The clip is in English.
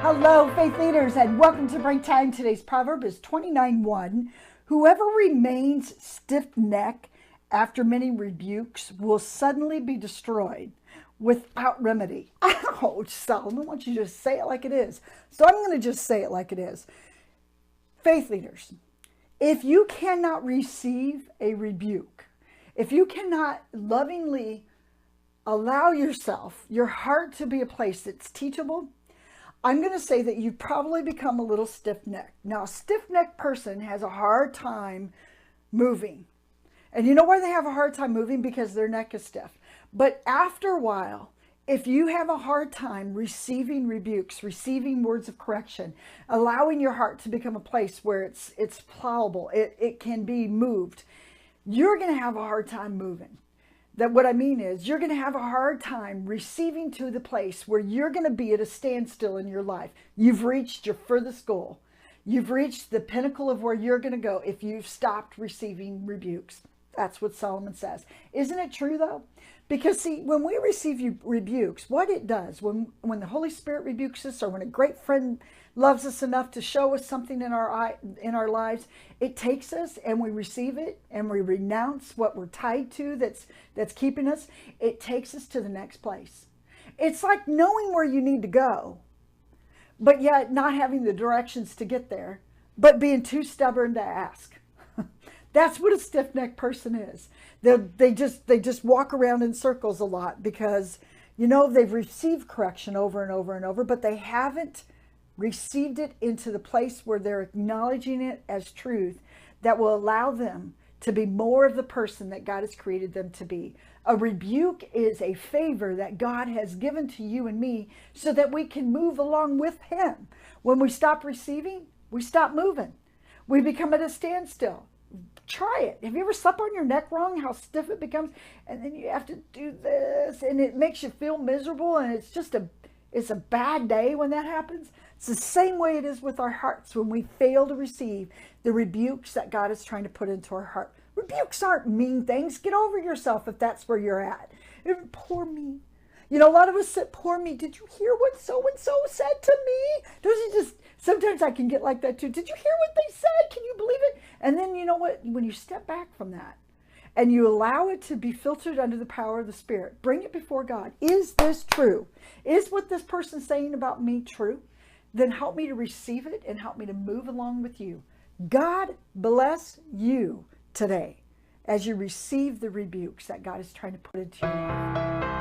Hello, faith leaders, and welcome to Breaktime. Today's proverb is 29:1. Whoever remains stiff-necked after many rebukes will suddenly be destroyed without remedy. Ouch, Solomon, I want you to just say it like it is. So I'm going to just say it like it is. Faith leaders, if you cannot receive a rebuke, if you cannot lovingly allow yourself, your heart to be a place that's teachable, I'm going to say that you've probably become a little stiff-necked. Now, a stiff-necked person has a hard time moving. And you know why they have a hard time moving? Because their neck is stiff. But after a while, if you have a hard time receiving rebukes, receiving words of correction, allowing your heart to become a place where it's pliable, it can be moved, you're going to have a hard time moving. That what I mean is you're going to have a hard time receiving to the place where you're going to be at a standstill in your life. You've reached your furthest goal. You've reached the pinnacle of where you're going to go if you've stopped receiving rebukes. That's what Solomon says. Isn't it true though? Because see, when we receive rebukes, what it does, when the Holy Spirit rebukes us, or when a great friend loves us enough to show us something in our lives, it takes us and we receive it and we renounce what we're tied to that's keeping us. It takes us to the next place. It's like knowing where you need to go, but yet not having the directions to get there, but being too stubborn to ask. That's what a stiff-necked person is. They just walk around in circles a lot because, you know, they've received correction over and over and over, but they haven't received it into the place where they're acknowledging it as truth that will allow them to be more of the person that God has created them to be. A rebuke is a favor that God has given to you and me so that we can move along with Him. When we stop receiving, we stop moving. We become at a standstill. Try it. Have you ever slept on your neck wrong? How stiff it becomes? And then you have to do this and it makes you feel miserable, and it's a bad day when that happens. It's the same way it is with our hearts when we fail to receive the rebukes that God is trying to put into our heart. Rebukes aren't mean things. Get over yourself if that's where you're at. Poor me. You know, a lot of us said, poor me. Did you hear what so-and-so said to me? Don't you just, sometimes I can get like that too. Did you hear what they said? Can you believe it? And then you know what? When you step back from that and you allow it to be filtered under the power of the Spirit, bring it before God. Is this true? Is what this person's saying about me true? Then help me to receive it and help me to move along with you. God bless you today as you receive the rebukes that God is trying to put into your life.